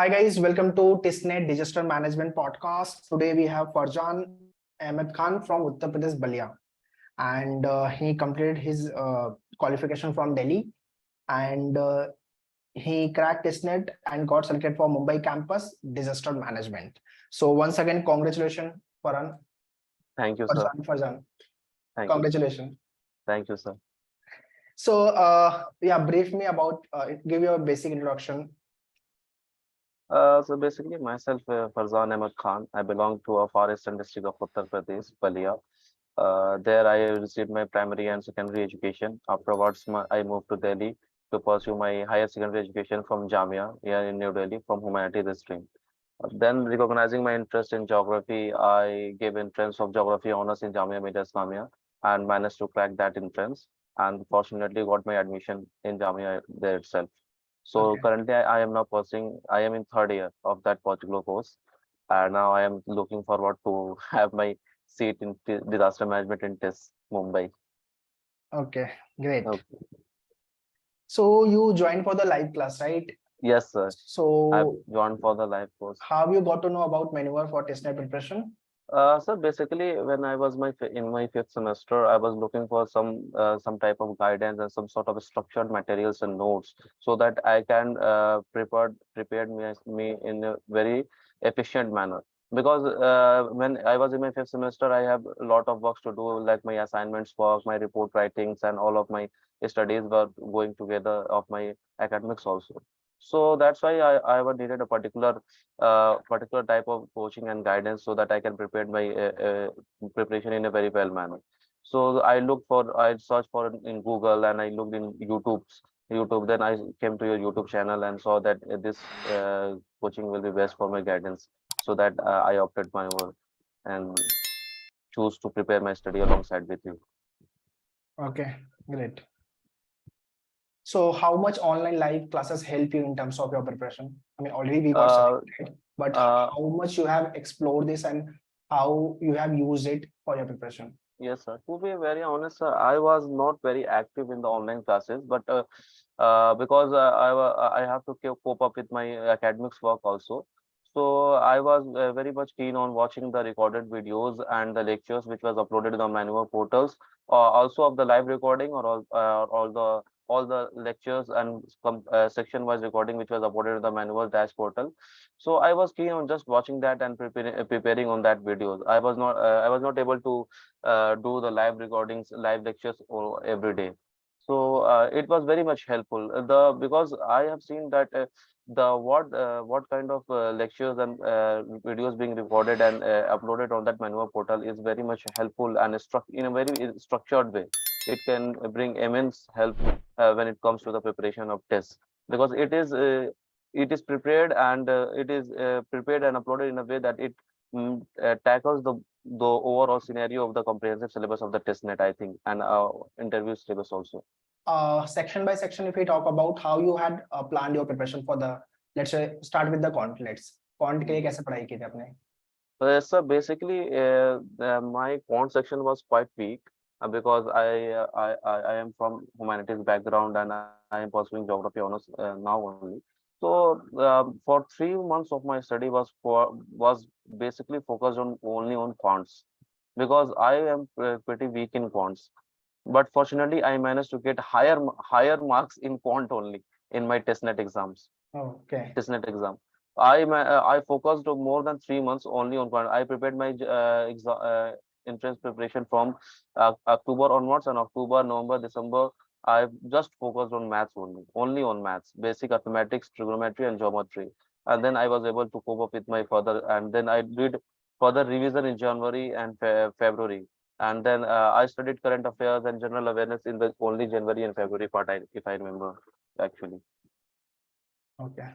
Hi guys, welcome to TISSNET Disaster Management Podcast. Today we have Farzan Ahmed Khan from Uttar Pradesh, Balia, and he completed his qualification from Delhi, and he cracked TISSNET and got selected for Mumbai campus Disaster Management. So once again, congratulations, Farzan. Thank you, sir. Farzan. Thank Congratulations. you. Thank you, sir. So yeah, brief me about, give you a basic introduction. So basically, myself, Farzan Ahmed Khan. I belong to a forestern district of Uttar Pradesh, Balia. There, I received my primary and secondary education. Afterwards, I moved to Delhi to pursue my higher secondary education from Jamia here in New Delhi from humanities stream. Then, recognizing my interest in geography, I gave entrance of geography honors in Jamia Millia Islamia and managed to crack that entrance. And fortunately, got my admission in Jamia there itself. So Okay. currently, I am now pursuing. I am in third year of that particular course, and now I am looking forward to have my seat in disaster management in TISS, Mumbai. Okay, great. Okay. So you joined for the live class, right? Yes, sir. I've So joined for the live course. how you got to know about Manoeuvre for TISSNET preparation? So basically, when I was in my fifth semester, I was looking for some type of guidance and some sort of structured materials and notes so that I can prepared me in a very efficient manner. Because when I was in my fifth semester, I have a lot of works to do, like my assignments work, my report writings, and all of my studies were going together of my academics also. So that's why I would needed a particular type of coaching and guidance so that I can prepare my preparation in a very well manner. So I searched for in Google and I looked in YouTube. Then I came to your YouTube channel and saw that this coaching will be best for my guidance. So that I opted my work and choose to prepare my study alongside with you. Okay, great. So how much online live classes help you in terms of your preparation? I mean, already we got selected, but how much you have explored this and how you have used it for your preparation? Yes, sir. To be very honest, sir, I was not very active in the online classes, but because I have to cope up with my academics work also. So I was very much keen on watching the recorded videos and the lectures which was uploaded on Manoeuvre portals, also of the live recording or all the lectures and section-wise recording which was uploaded on the Manoeuvre dash portal. So I was keen on just watching that and preparing on that videos. I was not able to do the live recordings, live lectures every day. So it was very much helpful. Because I have seen that what kind of lectures and videos being recorded and uploaded on that Manoeuvre portal is very much helpful and in a very structured way. It can bring immense help when it comes to the preparation of tests, because it is prepared and prepared and uploaded in a way that it tackles the overall scenario of the comprehensive syllabus of the TISSNET, I think, and interview syllabus also. Section by section, if we talk about how you had planned your preparation for the, let's say, start with the quant. Quant के लिए कैसे पढ़ाई की थी आपने? Yes, sir. Basically, my quant section was quite weak because I am from humanities background and I am pursuing geography honors now only. So for 3 months of my study was basically focused only on quants, because I am pretty weak in quants. But fortunately, I managed to get higher marks in quant only in my TISSNET exams. Okay. TISSNET exam. I focused more than 3 months only on quant. I prepared my entrance preparation from October onwards, and October, November, December. I just focused on maths only on maths, basic mathematics, trigonometry, and geometry. And then I was able to cope up with my further, and then I did further revision in January and February. And then I studied current affairs and general awareness in the only January and February part, if I remember, actually. Okay.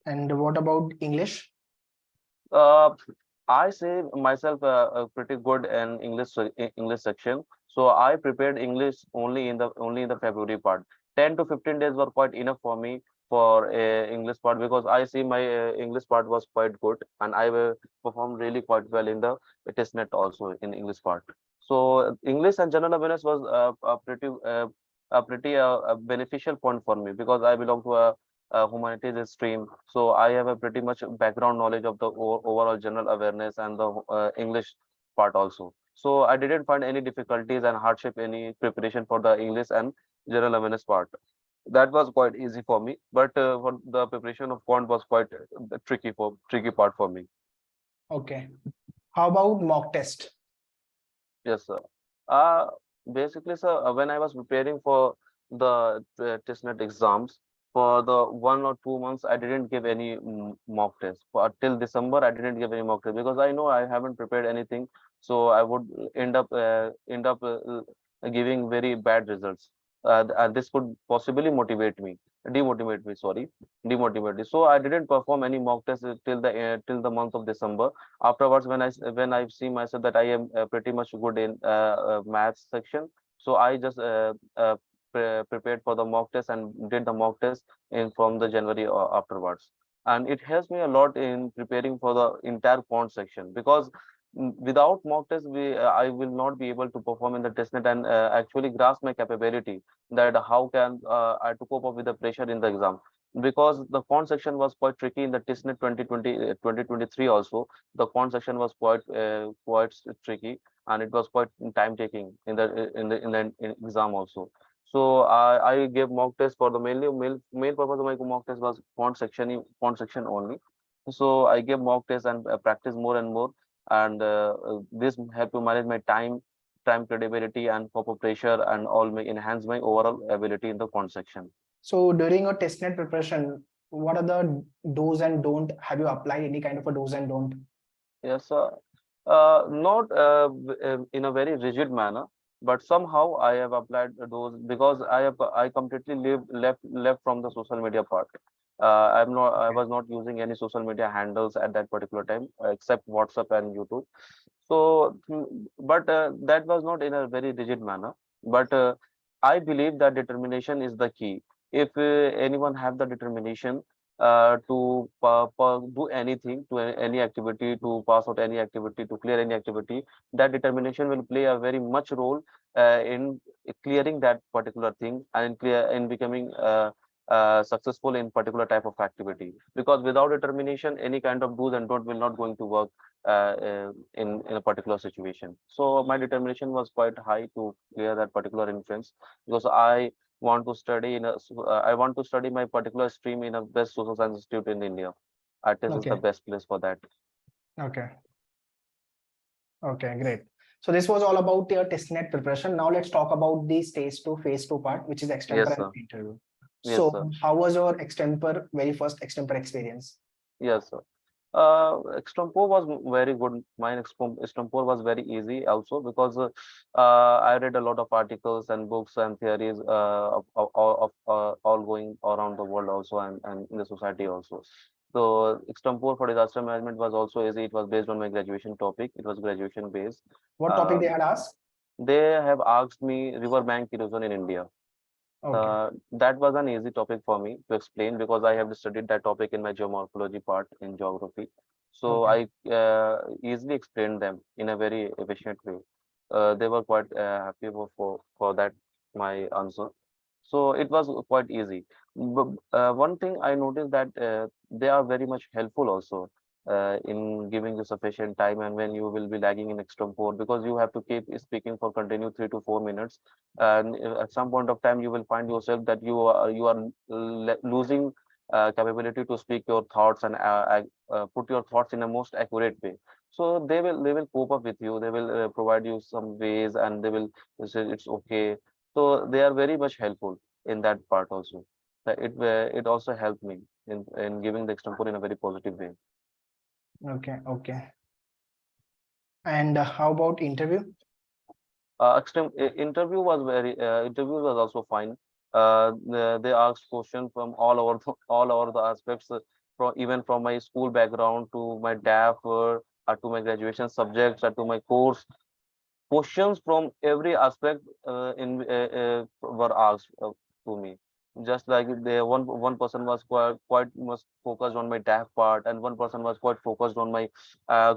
And what about English? I say myself pretty good in English section. So I prepared English only in the February part. 10 to 15 days were quite enough for me for English part, because I see my English part was quite good and I performed really quite well in the TISSNET also in English part. So English and general awareness was a pretty beneficial point for me, because I belong to humanities stream, so I have a pretty much background knowledge of the overall general awareness and the English part also. So I didn't find any difficulties and hardship any preparation for the English and general awareness part. That was quite easy for me, but for the preparation of quant was quite tricky part for me. Okay. How about mock test? Yes, sir. Uh, Basically, sir, when I was preparing for the TISSNET exams, for the 1 or 2 months, I didn't give any mock test. For till December, I didn't give any mock test because I know I haven't prepared anything, so I would end up giving very bad results. And this could possibly demotivate me. Sorry, demotivate me. So I didn't perform any mock test till the month of December. Afterwards, when I see myself that I am pretty much good in maths section, so I just prepared for the mock test and did the mock test in from the January afterwards, and it helps me a lot in preparing for the entire quant section because without mock test I will not be able to perform in the testnet and actually grasp my capability that how can I to cope up with the pressure in the exam, because the quant section was quite tricky in the TISSNET 2023 also. The quant section was quite tricky, and it was quite time taking in the exam also. So I gave mock test for the main purpose of my mock test was quant section only. So I gave mock test and practice more and more, and this helped to manage my time credibility and proper pressure and all may enhance my overall ability in the quant section. So during your testnet preparation, what are the do's and don't? Have you applied any kind of a do's and don't? Yes, sir. Not in a very rigid manner, but somehow I have applied those because I completely left from the social media part. I was not using any social media handles at that particular time except WhatsApp and YouTube. So, but that was not in a very rigid manner. But I believe that determination is the key. If anyone have the determination to do anything, to any activity, to pass out any activity, to clear any activity, that determination will play a very much role in clearing that particular thing and in becoming successful in particular type of activity. Because without determination, any kind of do's and don't will not going to work in a particular situation. So my determination was quite high to clear that particular entrance because I want to study my particular stream in a best social science institute in India. TISS is the Okay. best place for that. Okay. Okay, great. So this was all about your testnet preparation. Now let's talk about the phase two part, which is extempore Yes, sir. interview. Yes, So sir. how was your very first extempore experience? Yes, sir. Extempore was very good. My extempore was very easy also because I read a lot of articles and books and theories of all going around the world also and in the society also. So extempore for disaster management was also easy. It was based on my graduation topic. It was graduation based. What topic Uh, they had asked? they have asked me riverbank erosion in India. Okay. That was an easy topic for me to explain because I have studied that topic in my geomorphology part in geography. So Okay. I easily explained them in a very efficient way. They were quite happy for that my answer. So it was quite easy. But one thing I noticed that they are very much helpful also in giving you sufficient time and when you will be lagging in extempore because you have to keep speaking for continue 3 to 4 minutes, and at some point of time you will find yourself that you are losing capability to speak your thoughts and put your thoughts in a most accurate way. So they will cope up with you, they will provide you some ways and they will say it's okay. So they are very much helpful in that part also. It also helped me in giving the extempore in a very positive way. Okay. Okay. And how about interview? Interview was also fine. They asked questions from all over the aspects, from even from my school background to my DAF, to my graduation subjects, to my course. Questions from every aspect were asked to me. Just like one person was quite much focused on my DAF part, and one person was quite focused on my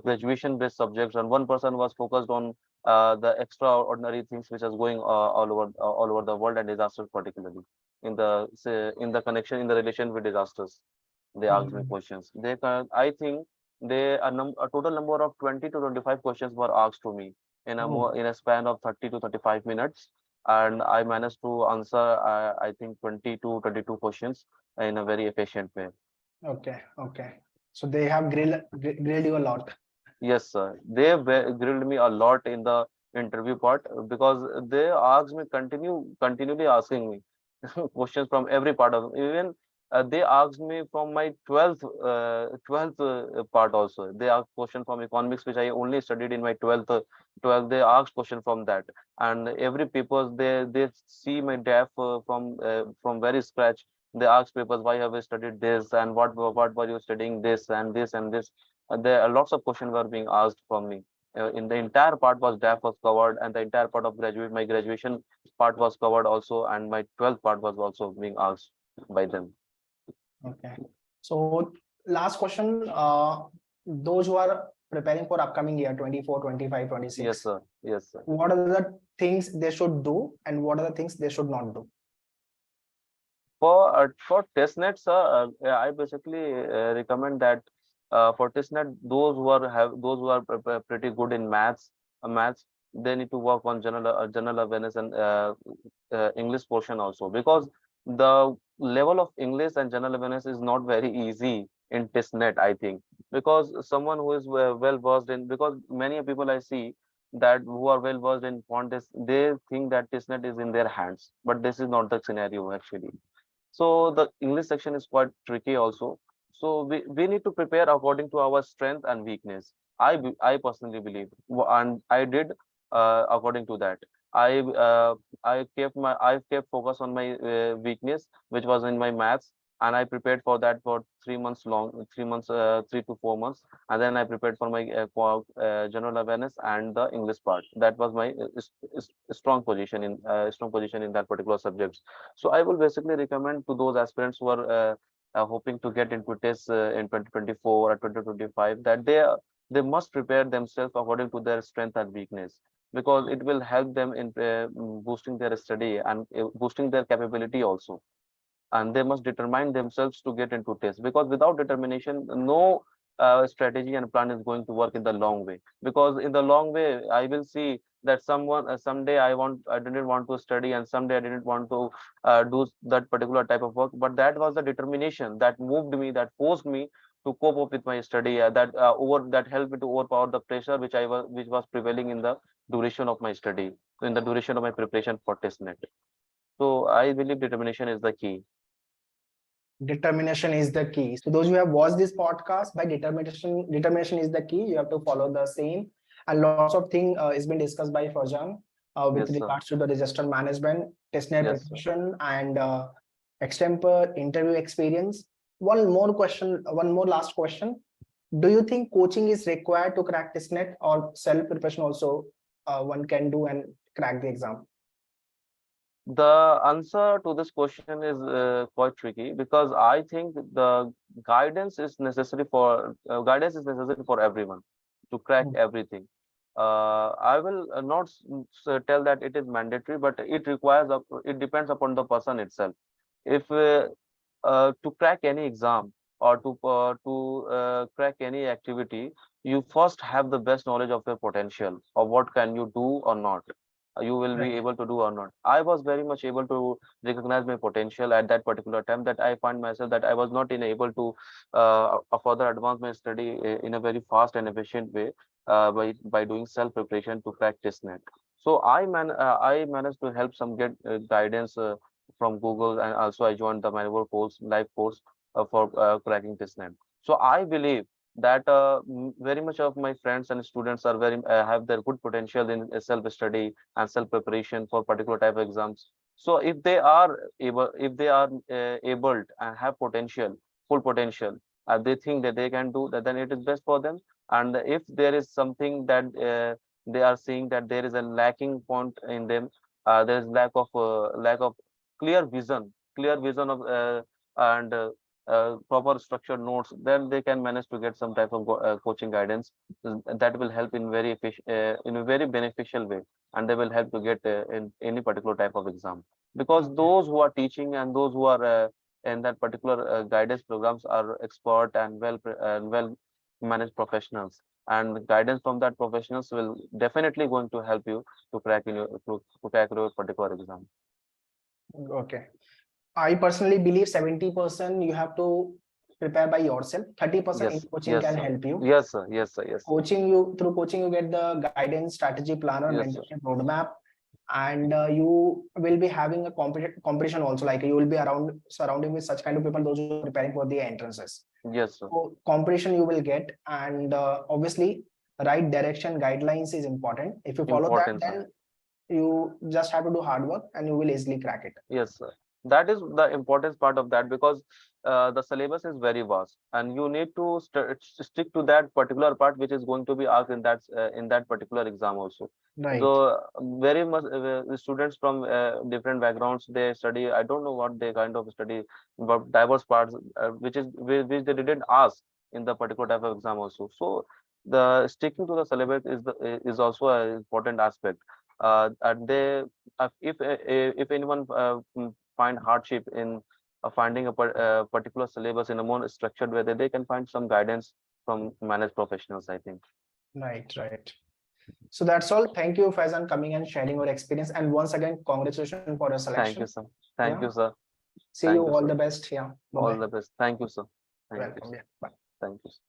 graduation based subjects, and one person was focused on the extraordinary things which is going all over the world and disasters particularly. in the connection in the relation with disasters. They asked me questions. I think a total number of 20 to 25 questions were asked to me Oh, in a span of 30 to 35 minutes, and I managed to answer I think 20 to 22 questions in a very efficient way. okay, okay. So they have grilled you a lot. Yes, sir. They grilled me a lot in the interview part because they asked me continually asking me questions from every part of even they asked me from my 12th part also. They asked question from economics which I only studied in my 12th. They asked question from that, and every papers they see my depth from very scratch. They ask papers why have you studied this and what were you studying this and this and this. There are lots of questions were being asked from me. In the entire part was DAF was covered, and the entire part of my graduation part was covered also, and my 12th part was also being asked by them. Okay. So last question, those who are preparing for upcoming year 24, 25, Yes, 26, sir. Yes, sir. what are the things they should do and what are the things they should not do? For TISSNET, sir, I basically recommend that for TISSNET, those who are pretty good in maths, they need to work on general awareness and English portion also, because the level of English and general awareness is not very easy in TISSNET, I think, because someone who is well versed in, because many people I see that who are well versed in quant, they think that TISSNET is in their hands, but this is not the scenario actually. So the English section is quite tricky also. So we need to prepare according to our strength and weakness. I personally believe, and I did according to that. I uh, I kept focus on my weakness, which was in my maths, and I prepared for that for 3 months long, 3 months, 3 to 4 months, and then I prepared for my general awareness and the English part. That was my strong position in that particular subject. So I will basically recommend to those aspirants who are hoping to get into TISS in 2024 or 2025 that they must prepare themselves according to their strength and weakness, because it will help them in boosting their study and boosting their capability also. And they must determine themselves to get into TISS, because without determination, no strategy and plan is going to work in the long way. Because in the long way, I will see that someday I didn't want to study, and someday I didn't want to do that particular type of work, but that was the determination that moved me, that forced me to cope up with my study, that helped me to overpower the pressure which was prevailing in the duration of my study, in the duration of my preparation for TISSNET. So I believe determination is the key. Determination is the key. So those who have watched this podcast, by determination is the key. You have to follow the same. And lots of things is been discussed by Farzan with Yes, sir. regards to the disaster management, testnet Yes, sir. preparation, and extempore interview experience. One more last question. Do you think coaching is required to crack testnet, or self preparation also one can do and crack the exam? The answer to this question is quite tricky, because I think the guidance is necessary for everyone to crack Mm. everything. I will not tell that it is mandatory, but it depends upon the person itself. If to crack any exam, or to crack any activity, you first have the best knowledge of your potential, or what can you do or not, you will be Right. able to do or not. I was very much able to recognize my potential at that particular time, that I find myself that I was not able to further advance my study in a very fast and efficient way by doing self preparation to practice net. So I managed to help some get guidance from Google, and also I joined the Manoeuvre course, live course for cracking TISSNET. So I believe that very much of my friends and students are very have their good potential in self study and self preparation for particular type of exams. So if they are able and have potential, full potential, they think that they can do that, then it is best for them. And if there is something that they are seeing that there is a lacking point in them, there is lack of clear vision of and proper structured notes, then they can manage to get some type of coaching guidance that will help in very in a very beneficial way, and they will help to get in any particular type of exam, because Okay. those who are teaching and those who are in that particular guidance programs are expert and well managed professionals, and guidance from that professionals will definitely going to help you to crack in your to crack your particular exam. Okay. I personally believe 70% you have to prepare by yourself. 30% in Yes, coaching yes, can sir. help you. Yes, sir. Yes, sir. Yes, sir. Coaching you through coaching you get the guidance, strategy, planner, Yes, sir. mentorship, roadmap, and you will be having a competition also. Like you will be around surrounding with such kind of people, those who are preparing for the entrances. Yes, sir. So competition you will get, and obviously right direction guidelines is important. If you follow that, Important, sir. then you just have to do hard work and you will easily crack it. Yes, sir. That is the importance part of that, because the syllabus is very vast, and you need to stick to that particular part which is going to be asked in that particular exam also. Right. So very much the students from different backgrounds, they study. I don't know what they kind of study, but diverse parts which they didn't ask in the particular type of exam also. So the sticking to the syllabus is also an important aspect. And they if anyone find hardship in finding a particular syllabus in a more structured way, that they can find some guidance from managed professionals, I think. Right, right. So that's all. Thank you, Faizan, coming and sharing your experience. And once again, congratulations for your Thank you, selection. sir. Thank Yeah. you, sir. See you. Thank you, All sir. the best. Yeah. All Bye-bye. the best. Thank you, sir. Thank you, Welcome. sir. Yeah. Bye. Thank you, sir.